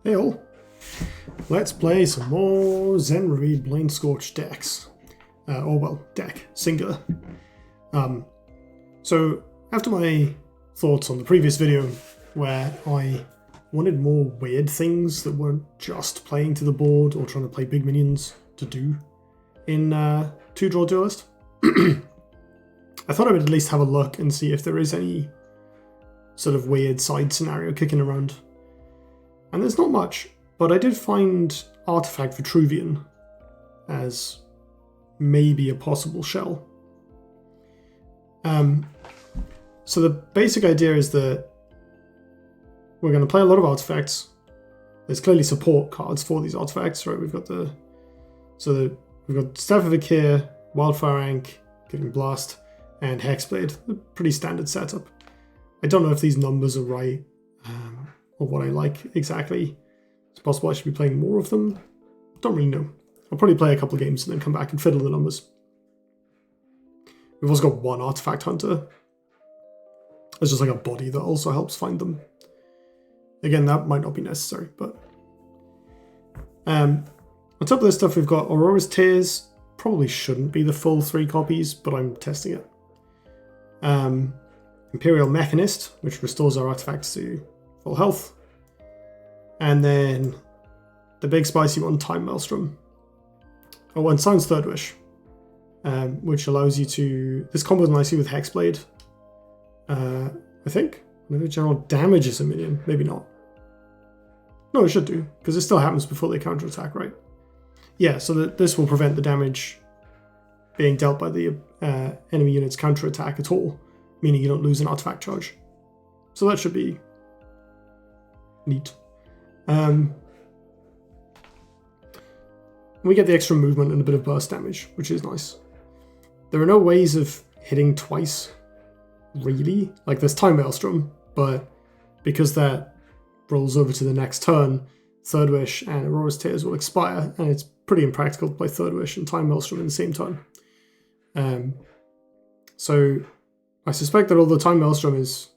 Hey all, let's play some more Zenry Blind Scorch decks. Deck, singular. So after my thoughts on the previous video where I wanted more weird things that weren't just playing to the board or trying to play big minions to do in 2-draw Duelyst, I thought I would at least have a look and see if there is any sort of weird side scenario kicking around. And there's not much, but I did find Artifact Vitruvian as maybe a possible shell. So the basic idea is that we're going to play a lot of artifacts. There's clearly support cards for these artifacts, right? We've got we've got Staff of Akir, Wildfire Ankh, Giving Blast, and Hexblade. A pretty standard setup. I don't know if these numbers are right, or what I like exactly. It's possible I should be playing more of them. Don't really know. I'll probably play a couple of games and then come back and fiddle the numbers. We've also got one Artifact Hunter. It's just like a body that also helps find them. Again, that might not be necessary, but... on top of this stuff, we've got Aurora's Tears. Probably shouldn't be the full 3 copies, but I'm testing it. Imperial Mechanist, which restores our artifacts to full health. And then the big spicy one, Time Maelstrom. Oh, and Sound's Third Wish, which allows you to... This combos nicely with Hexblade, I think. Maybe general damages a minion, maybe not. No, it should do, because it still happens before they counterattack, right? Yeah, so this will prevent the damage being dealt by the enemy unit's counterattack at all, meaning you don't lose an artifact charge. So that should be neat. We get the extra movement and a bit of burst damage, which is nice. There are no ways of hitting twice, really. Like, there's Time Maelstrom, but because that rolls over to the next turn, Third Wish and Aurora's Tears will expire, and it's pretty impractical to play Third Wish and Time Maelstrom in the same turn. So I suspect that although Time Maelstrom is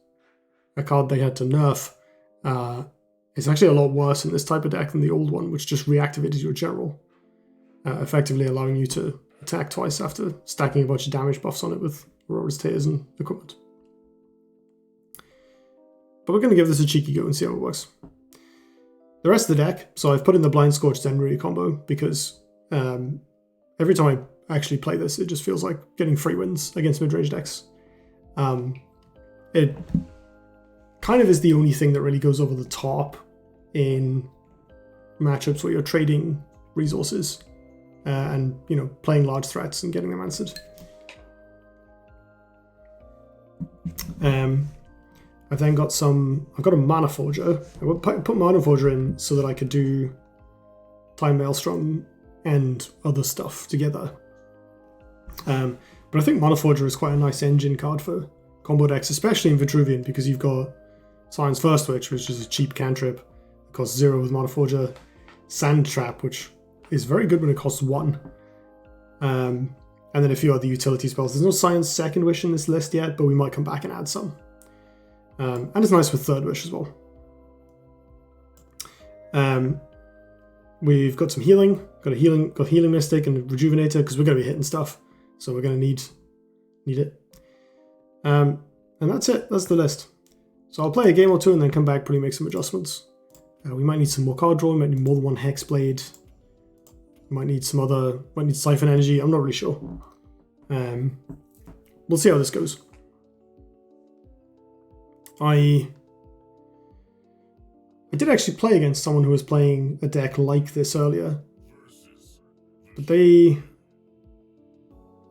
a card they had to nerf, it's actually a lot worse in this type of deck than the old one, which just reactivated your general, effectively allowing you to attack twice after stacking a bunch of damage buffs on it with Aurora's Tears and equipment. But we're going to give this a cheeky go and see how it works. The rest of the deck, so I've put in the Blind Scorch Zenry combo because every time I actually play this, it just feels like getting free wins against mid-range decks. It kind of is the only thing that really goes over the top in matchups where you're trading resources and, you know, playing large threats and getting them answered. I've then got I've got a Mana Forger. I put Mana Forger in so that I could do Time Maelstrom and other stuff together. But I think Mana Forger is quite a nice engine card for combo decks, especially in Vitruvian, because you've got Science First Witch, which is a cheap cantrip. It costs 0 with Mana Forger. Sand Trap, which is very good when it costs 1. And then a few other utility spells. There's no Science Second Wish in this list yet, but we might come back and add some. And it's nice with Third Wish as well. We've got some healing. Got Healing Mystic and Rejuvenator because we're going to be hitting stuff, so we're going to need it. And that's it. That's the list. So I'll play a game or two and then come back, probably make some adjustments. We might need some more card draw. We might need more than one Hexblade. We might need might need Siphon Energy. I'm not really sure. We'll see how this goes. I did actually play against someone who was playing a deck like this earlier. But I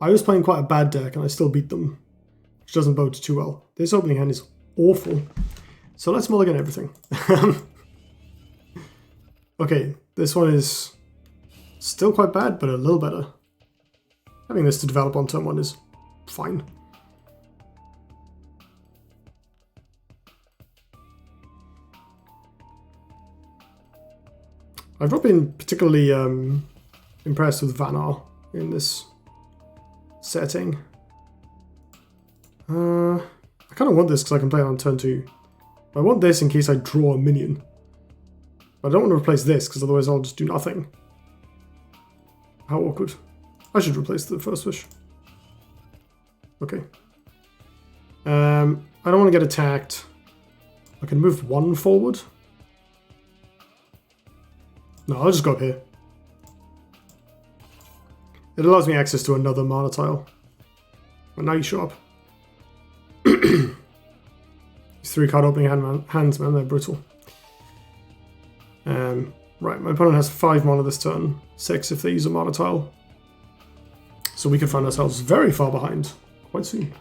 was playing quite a bad deck and I still beat them, which doesn't bode too well. This opening hand is awful. So let's mulligan everything. Okay, this one is still quite bad, but a little better. Having this to develop on turn 1 is fine. I've not been particularly impressed with Vanar in this setting. I kind of want this because I can play it on turn 2. I want this in case I draw a minion. But I don't want to replace this, because otherwise I'll just do nothing. How awkward. I should replace the first wish. Okay. I don't want to get attacked. I can move one forward. No, I'll just go up here. It allows me access to another mana tile. And now you show up. These 3-card opening hands, man, they're brutal. Right, my opponent has 5 mana this turn, 6 if they use a mana tile. So we could find ourselves very far behind quite soon.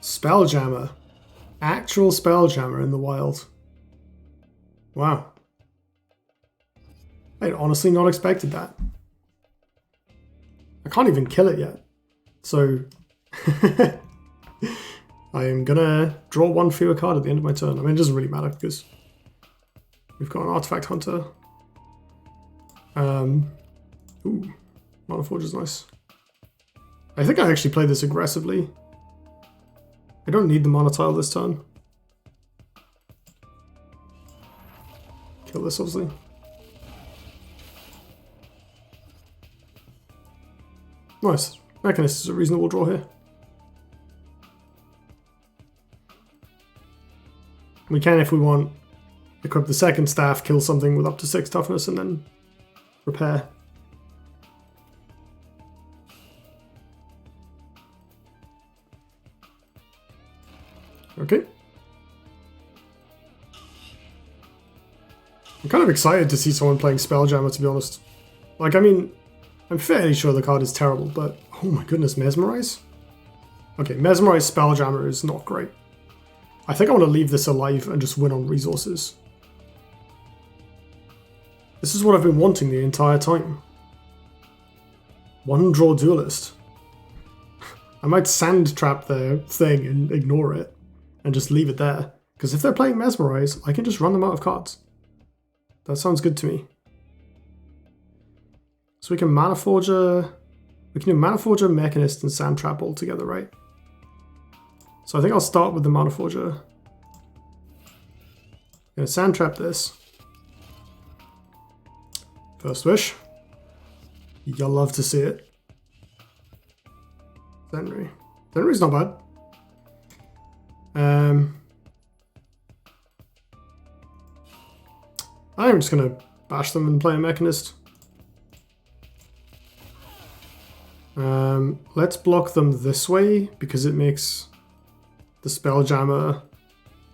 Spelljammer. Actual Spelljammer in the wild. Wow. I'd honestly not expected that. I can't even kill it yet. So I am gonna draw 1 fewer card at the end of my turn. I mean, it doesn't really matter because we've got an Artifact Hunter. Ooh, Mana Forge is nice. I think I actually played this aggressively. I don't need the mana tile this turn. Kill this, obviously. Nice. Mechanist is a reasonable draw here. We can, if we want, equip the second staff, kill something with up to 6 toughness, and then repair. Okay. I'm kind of excited to see someone playing Spelljammer, to be honest. Like, I mean, I'm fairly sure the card is terrible, but oh my goodness, Mesmerize? Okay, Mesmerize Spelljammer is not great. I think I want to leave this alive and just win on resources. This is what I've been wanting the entire time. 1 draw Duelyst. I might sand trap their thing and ignore it and just leave it there. Because if they're playing Mesmerize, I can just run them out of cards. That sounds good to me. So we can Mana Forger. We can do Mana Forger, Mechanist, and Sand Trap all together, right? So I think I'll start with the Mana Forger. I'm gonna Sand Trap this. First wish. You'll love to see it. Zenry. Zenry's not bad. I'm just gonna bash them and play a Mechanist. Let's block them this way because it makes the Spelljammer.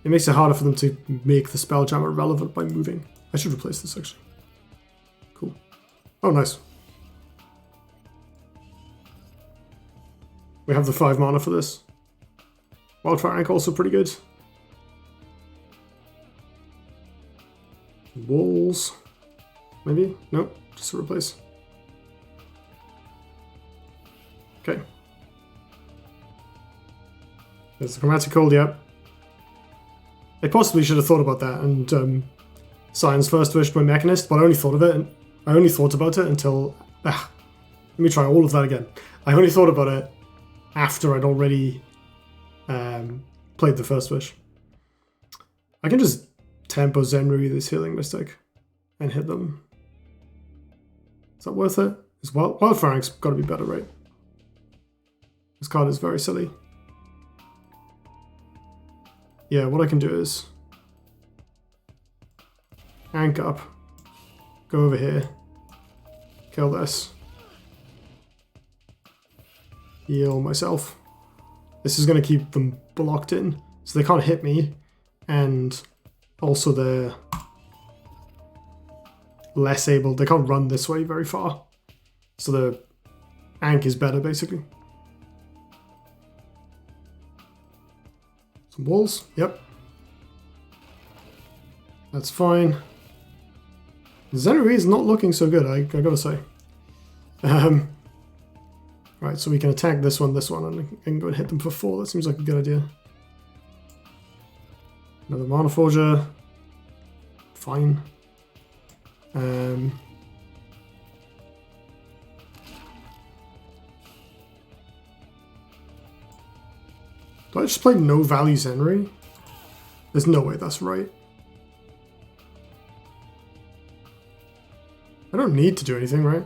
It makes it harder for them to make the Spelljammer relevant by moving. I should replace this actually. Cool. Oh, nice. We have the 5 mana for this. Wildfire Anchor also pretty good. Walls. Maybe? Nope. Just a replace. Okay. There's the Chromatic Cold, yep. They possibly should have thought about that and Science First Wish by Mechanist, but I only thought of it and I only thought about it until let me try all of that again. I only thought about it after I'd already played the First Wish. I can just tempo Zenry this Healing Mystic and hit them. Is that worth it? Wildfire Anchor's got to be better, right? This card is very silly. Yeah, what I can do is Ank up, go over here, kill this, heal myself. This is going to keep them blocked in, so they can't hit me, and also they're less able, they can't run this way very far, so the Ank is better basically. Some walls, yep. That's fine. Zenry is not looking so good, I gotta say. Right, so we can attack this one, and go and hit them for 4. That seems like a good idea. Another Mana Forger. Fine. Do I just play no value Zenry? There's no way that's right. I don't need to do anything, right?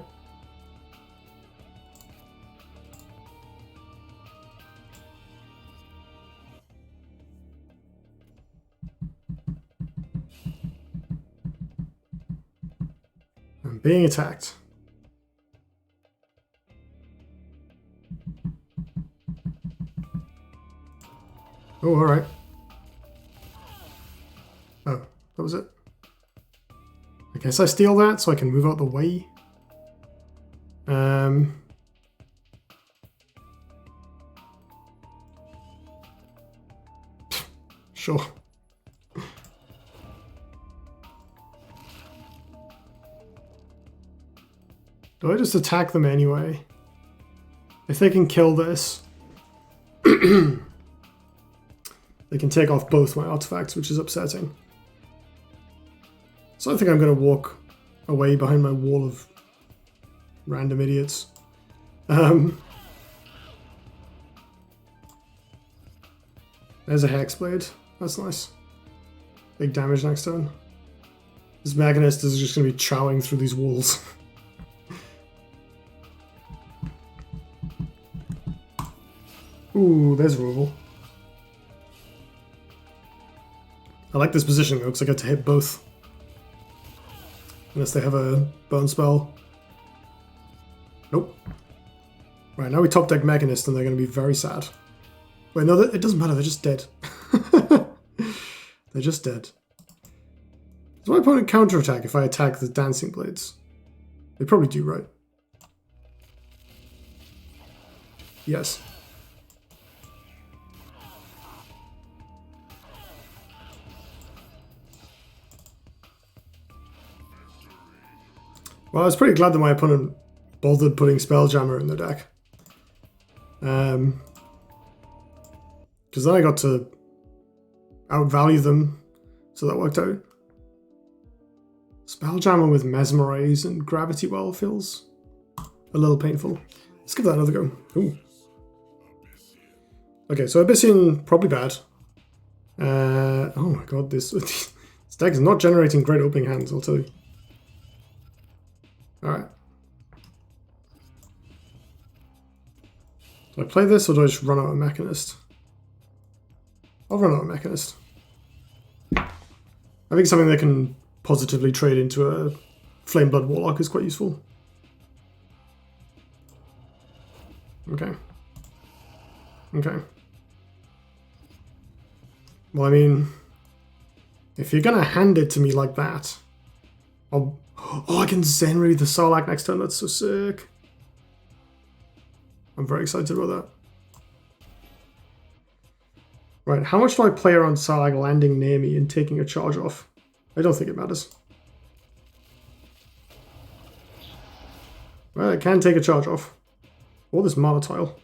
I'm being attacked. Oh, alright. Oh, that was it. I guess I steal that so I can move out the way. Sure. Do I just attack them anyway? If they can kill this, they can take off both my artifacts, which is upsetting. So I think I'm going to walk away behind my wall of random idiots. There's a Hexblade. That's nice. Big damage next turn. This Mechanist is just going to be chowing through these walls. Ooh, there's removal. I like this position though, because I get to hit both. Unless they have a bone spell. Nope. Right, now we top deck Mechanist and they're going to be very sad. Wait, no, it doesn't matter, they're just dead. They're just dead. Does my opponent counterattack if I attack the Dancing Blades? They probably do, right? Yes. Well, I was pretty glad that my opponent bothered putting Spelljammer in their deck. Because then I got to outvalue them, so that worked out. Spelljammer with Mesmerize and Gravity Well feels a little painful. Let's give that another go. Ooh. Okay, so Abyssian, probably bad. Oh my god, this deck is not generating great opening hands, I'll tell you. Alright. Do I play this or do I just run out of Mechanist? I'll run out of Mechanist. I think something that can positively trade into a Flameblood Warlock is quite useful. Okay. Okay. Well, I mean, if you're gonna hand it to me like that, I'll... Oh, I can Zenry the Sarlacc next turn. That's so sick. I'm very excited about that. Right, how much do I play around Sarlacc landing near me and taking a charge off? I don't think it matters. Well, I can take a charge off. Or this mana tile.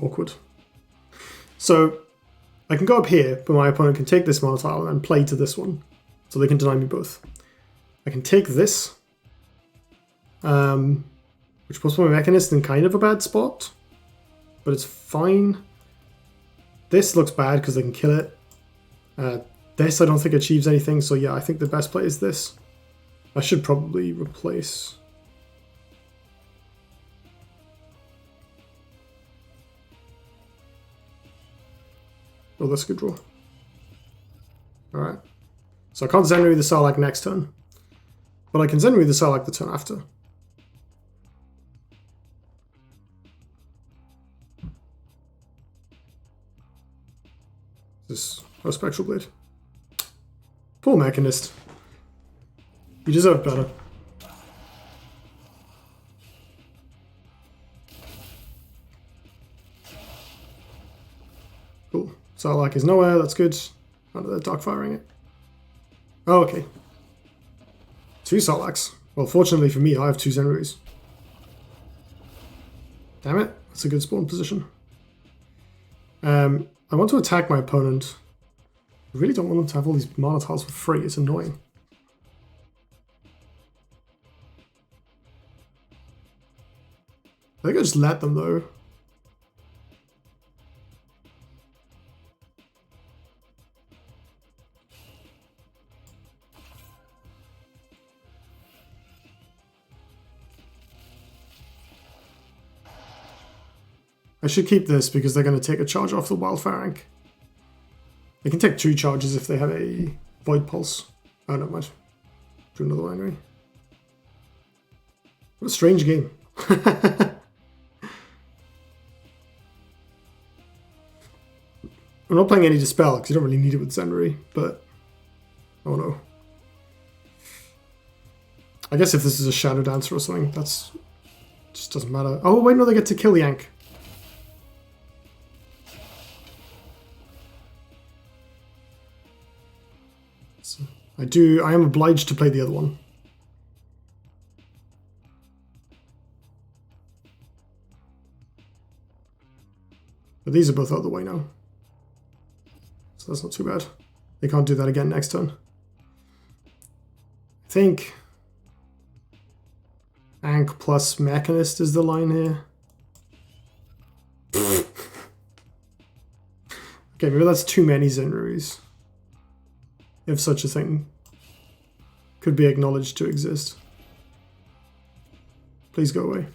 Awkward. So I can go up here, but my opponent can take this mana tile and play to this one. So they can deny me both. I can take this, which puts my Mechanist in kind of a bad spot, but it's fine. This looks bad because they can kill it. This I don't think achieves anything, so yeah, I think the best play is this. I should probably replace... Oh, that's a good draw. Alright. So I can't Zenry the Sarlacc next turn. But I can Zenry the Sarlacc the turn after. This Spectral Blade. Poor Mechanist. You deserve better. Cool. Sarlacc is nowhere, that's good. Under there, dark firing it. Oh, okay. 2 Sarlaccs. Well, fortunately for me, I have 2 Zenrys. Damn it, that's a good spawn position. I want to attack my opponent. I really don't want them to have all these mana tiles for free. It's annoying. I think I just let them though. I should keep this because they're going to take a charge off the Wildfire Rank. They can take 2 charges if they have a Void Pulse. Oh, no, mind. Do another one anyway. What a strange game. I'm not playing any Dispel because you don't really need it with Zenry, but oh no. I guess if this is a Shadow Dancer or something, that's just doesn't matter. Oh wait, no, they get to kill the Yank. So I am obliged to play the other one. But these are both out of the way now. So that's not too bad. They can't do that again next turn. I think Ankh plus Mechanist is the line here. Okay, maybe that's too many Zenrys. If such a thing could be acknowledged to exist. Please go away.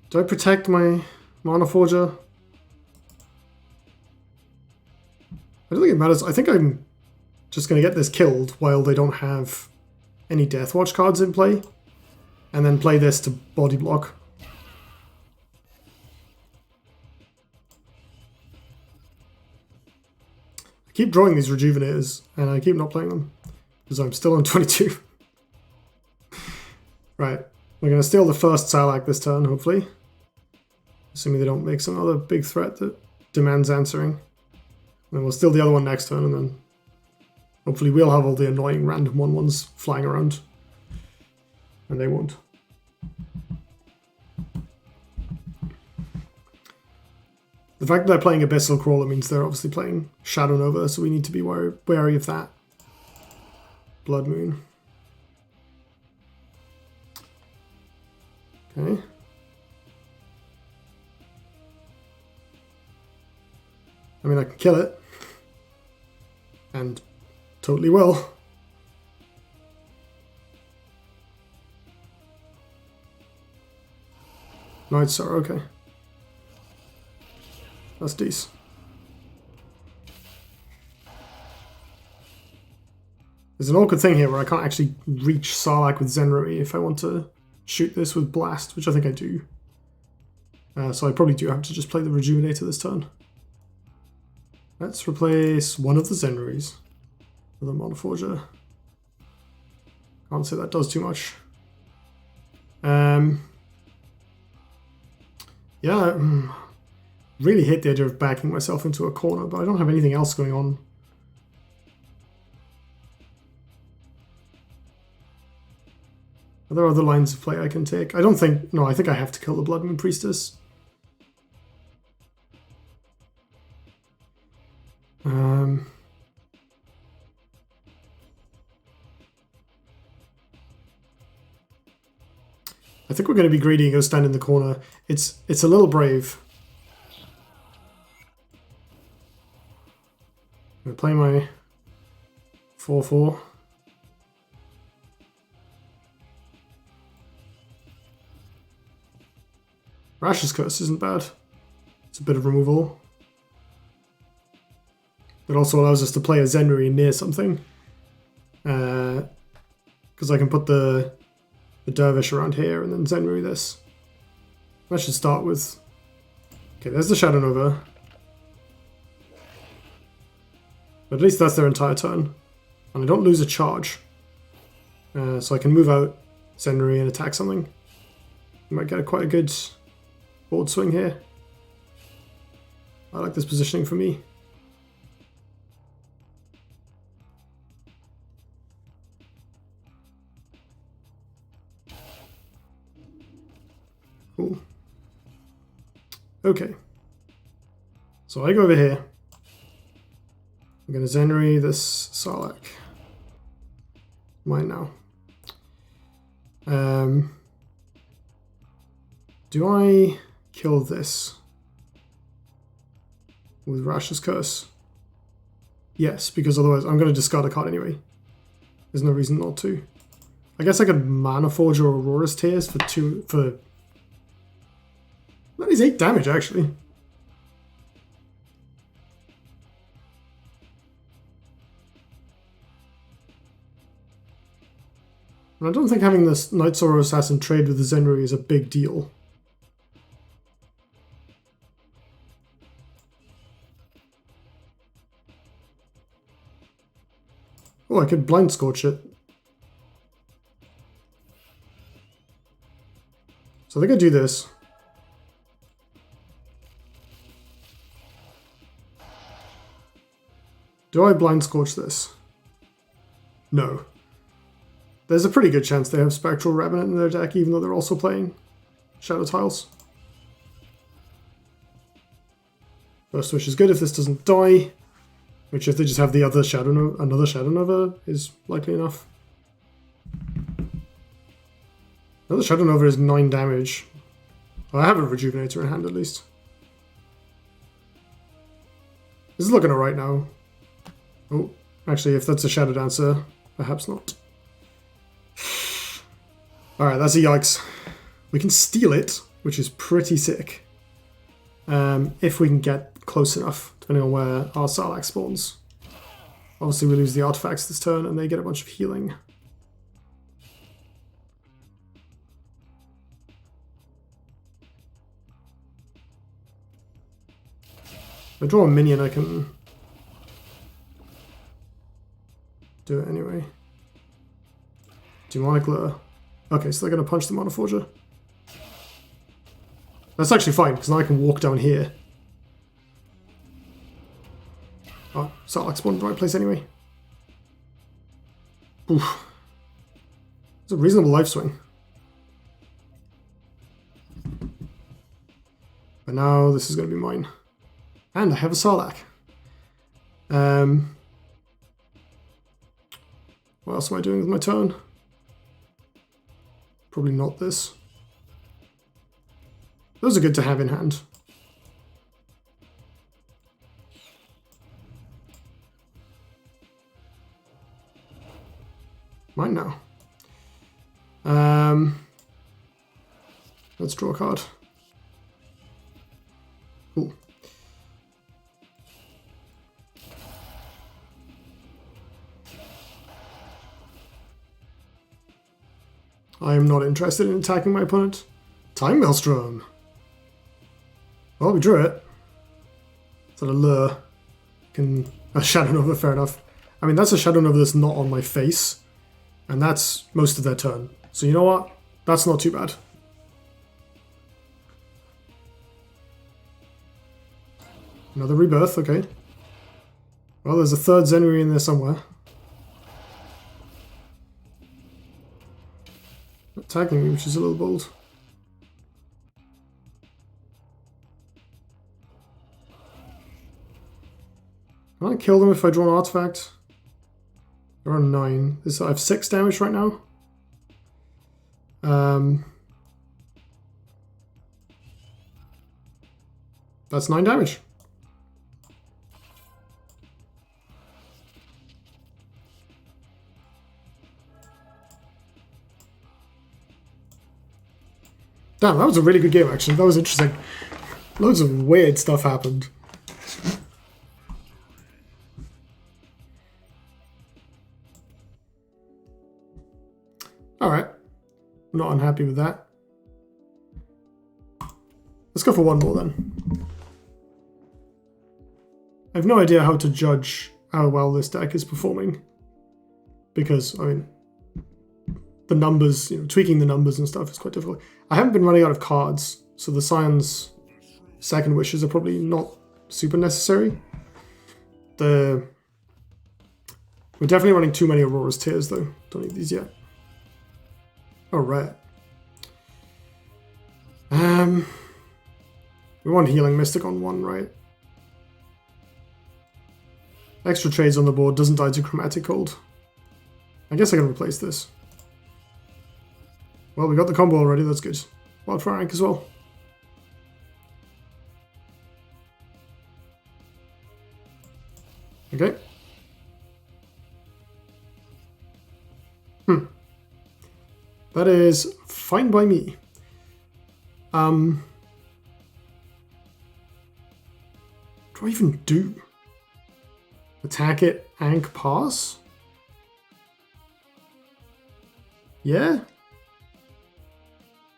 Do I protect my Mana Forger? I don't think it matters. I think I'm just going to get this killed while they don't have any Deathwatch cards in play. And then play this to body block. I keep drawing these Rejuvenators and I keep not playing them. Because I'm still on 22. Right. We're going to steal the first Salak this turn, hopefully. Assuming they don't make some other big threat that demands answering. And we'll steal the other one next turn, and then hopefully we'll have all the annoying random 1/1s flying around. And they won't. The fact that they're playing Abyssal Crawler means they're obviously playing Shadow Nova, so we need to be wary of that. Blood Moon. Okay. I mean, I can kill it. And totally will. Night Sorrow, okay. That's decent. There's an awkward thing here where I can't actually reach Sarlacc with Zenry if I want to shoot this with Blast, which I think I do. So I probably do have to just play the Rejuvenator this turn. Let's replace one of the Zenrys with a Mana Forger. Can't say that does too much. Yeah, really hate the idea of backing myself into a corner, but I don't have anything else going on. Are there other lines of play I can take? I don't think... No, I think I have to kill the Blood Moon Priestess. I think we're going to be greedy and go stand in the corner. It's a little brave. I'm going to play my 4/4. Rash's Curse isn't bad. It's a bit of removal. It also allows us to play a Zenry near something. Because I can put the Dervish around here and then Zenry this. I should start with... Okay, there's the Shadow Nova. But at least that's their entire turn. And I don't lose a charge. So I can move out Zenry and attack something. I might get quite a good board swing here. I like this positioning for me. Cool. Okay. So I go over here. I'm going to Zenry this Sarlacc. Mine now. Do I kill this with Rash's Curse? Yes, because otherwise I'm going to discard a card anyway. There's no reason not to. I guess I could Mana Forge or Aurora's Tears for 2 for... That is 8 damage actually. And I don't think having this Night Sorrow Assassin trade with the Zenry is a big deal. Oh, I could Blind Scorch it. So I think I do this. Do I Blind Scorch this? No. There's a pretty good chance they have Spectral Revenant in their deck, even though they're also playing Shadow Tiles. First Wish is good if this doesn't die, which if they just have the other another Shadow Nova is likely enough. Another Shadow Nova is 9 damage. Well, I have a Rejuvenator in hand at least. This is looking alright now. Oh, actually, if that's a Shadow Dancer, perhaps not. Alright, that's a yikes. We can steal it, which is pretty sick. If we can get close enough, depending on where our Sarlacc spawns. Obviously we lose the artifacts this turn and they get a bunch of healing. If I draw a minion, I can do it anyway. Demonic Lure. Okay, so they're going to punch the Mana Forger. That's actually fine, because now I can walk down here. Oh, Sarlacc spawned in the right place anyway. Oof. It's a reasonable life swing. But now this is going to be mine. And I have a Sarlacc. What else am I doing with my turn? Probably not this. Those are good to have in hand. Mine now. Let's draw a card. Cool. I am not interested in attacking my opponent. Time Maelstrom. Well, we drew it. Is that a lure? A Shadow Nova, fair enough. I mean, that's a Shadow Nova that's not on my face. And that's most of their turn. So you know what? That's not too bad. Another Rebirth, okay. Well, there's a third Zenry in there somewhere. Attacking me, which is a little bold. Can I kill them if I draw an artifact? They're on 9. I have 6 damage right now. That's 9 damage. Damn, that was a really good game actually. That was interesting. Loads of weird stuff happened. Alright. I'm not unhappy with that. Let's go for one more then. I have no idea how to judge how well this deck is performing. Because, I mean, the numbers, tweaking the numbers and stuff is quite difficult. I haven't been running out of cards, so the Scion's second wishes are probably not super necessary. We're definitely running too many Aurora's Tears though. Don't need these yet. Alright. We want Healing Mystic on 1, right? Extra trades on the board, doesn't die to Chromatic Cold. I guess I can replace this. Well, we got the combo already, that's good. Wildfire rank as well. Okay. That is fine by me. What do I even do? Attack it, Ank, pass? Yeah?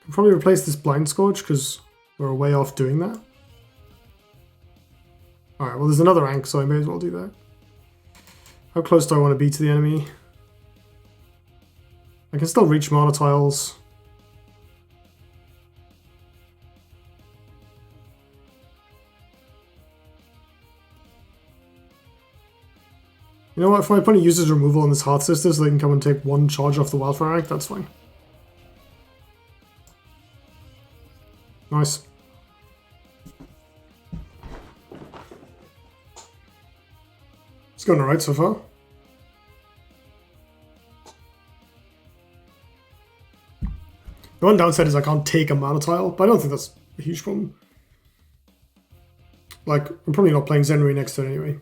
Can probably replace this Blind Scourge because we're way off doing that. Alright, well there's another Ank, so I may as well do that. How close do I want to be to the enemy? I can still reach mana tiles. You know what, if my opponent uses removal on this Hearth Sister so they can come and take 1 charge off the Wildfire rank, that's fine. Nice. It's going alright so far. The one downside is I can't take a mana tile, but I don't think that's a huge problem. Like, I'm probably not playing Zenry next turn anyway.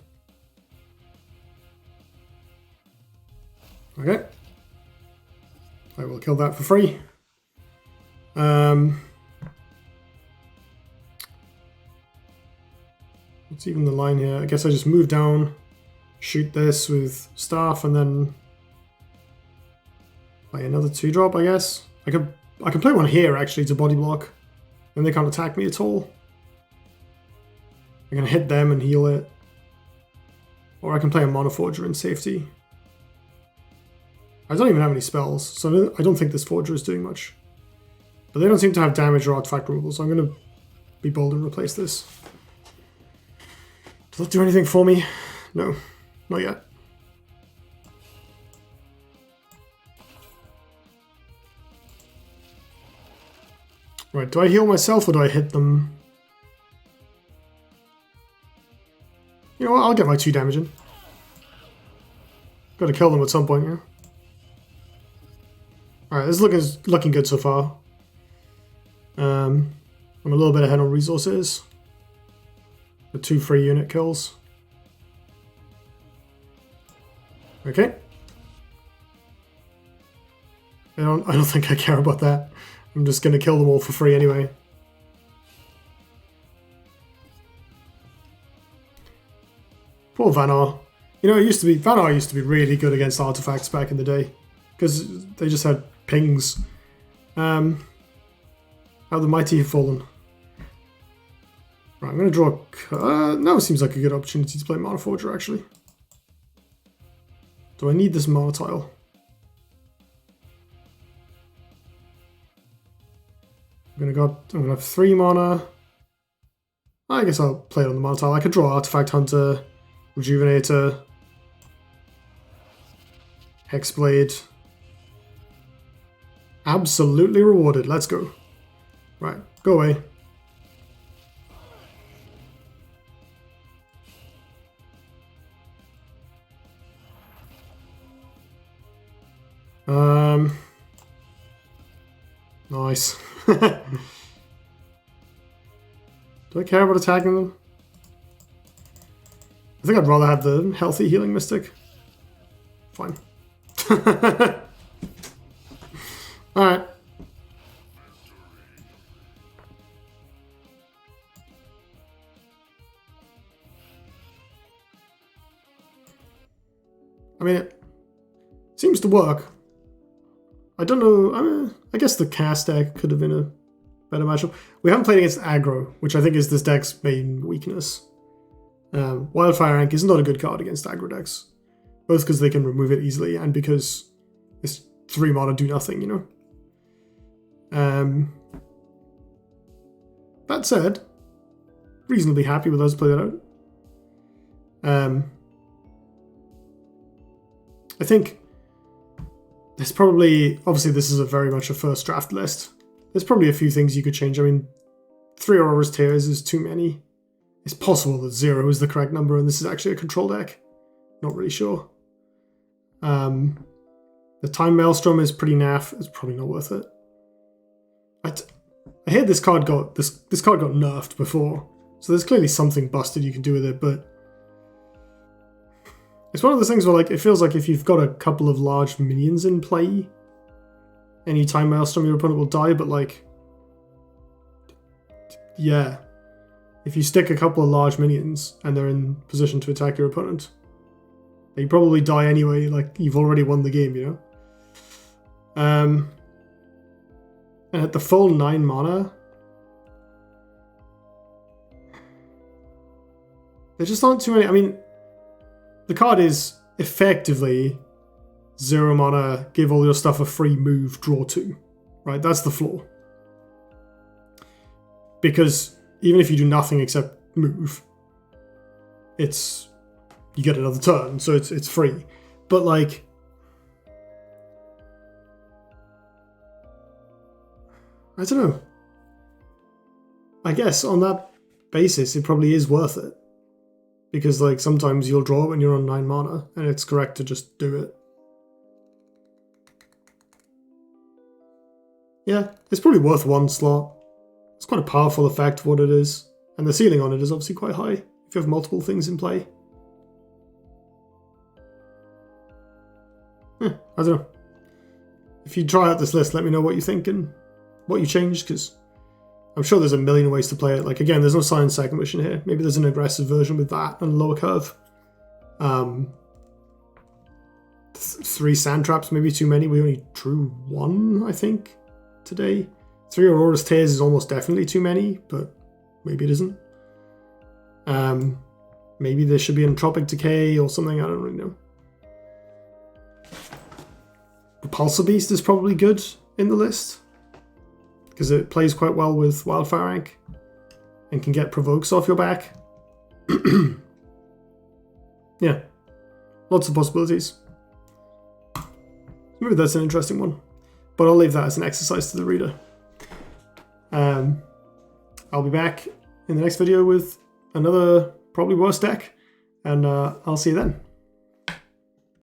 Okay. I will kill that for free. What's even the line here? I guess I just move down, shoot this with staff, and then play another 2-drop, I guess. I can play one here actually to body block, and they can't attack me at all. I can hit them and heal it. Or I can play a Mana Forger in safety. I don't even have any spells, so I don't think this Forger is doing much. But they don't seem to have damage or artifact removal, so I'm going to be bold and replace this. Does that do anything for me? No, not yet. Right, do I heal myself or do I hit them? You know what, I'll get my 2 damage in. Gotta kill them at some point, yeah. Alright, this is looking good so far. I'm a little bit ahead on resources. The 2 free unit kills. Okay. I don't think I care about that. I'm just gonna kill them all for free anyway. Poor Vanar. You know, Vanar used to be really good against artifacts back in the day, because they just had pings. How the mighty have fallen. Right, I'm gonna draw. Now seems like a good opportunity to play Mana Forger actually. Do I need this mana tile? I'm gonna have 3 mana. I guess I'll play it on the mana tile. I could draw Artifact Hunter, Rejuvenator, Hexblade. Absolutely rewarded. Let's go. Right, go away. Nice. Do I care about attacking them? I think I'd rather have the healthy healing mystic. Fine. Alright. I mean, it seems to work. I don't know. I guess the cast deck could have been a better matchup. We haven't played against aggro, which I think is this deck's main weakness. Wildfire Rank is not a good card against aggro decks, both because they can remove it easily and because it's 3 mana do nothing, you know. That said, reasonably happy with us play that out. I think there's probably, obviously this is very much a first draft list. There's probably a few things you could change. I mean, 3 Aura's Tears is too many. It's possible that 0 is the correct number and this is actually a control deck. Not really sure. The Time Maelstrom is pretty naff. It's probably not worth it. I hear this card got this card got nerfed before, so there's clearly something busted you can do with it, but it's one of those things where like it feels like if you've got a couple of large minions in play, any Time Maelstrom your opponent will die, but like, yeah, if you stick a couple of large minions and they're in position to attack your opponent, they probably die anyway, like you've already won the game, you know? And at the full 9 mana, there just aren't too many. I mean, the card is effectively 0 mana, give all your stuff a free move, draw 2. Right? That's the flaw. Because even if you do nothing except move, you get another turn, so it's free. But like, I don't know. I guess on that basis, it probably is worth it. Because like sometimes you'll draw when you're on 9 mana, and it's correct to just do it. Yeah, it's probably worth 1 slot. It's quite a powerful effect for what it is. And the ceiling on it is obviously quite high, if you have multiple things in play. I don't know. If you try out this list, let me know what you think and what you changed, because I'm sure there's a million ways to play it. Like, again, there's no Science Second Mission here. Maybe there's an aggressive version with that and a lower curve. 3 Sand Traps, maybe too many. We only drew 1, I think, today. 3 Aurora's Tears is almost definitely too many, but maybe it isn't. Maybe there should be Entropic Decay or something, I don't really know. Repulsor Beast is probably good in the list, because it plays quite well with Wildfire Ink and can get provokes off your back. Yeah, lots of possibilities. Maybe that's an interesting one, but I'll leave that as an exercise to the reader. I'll be back in the next video with another probably worse deck, and I'll see you then.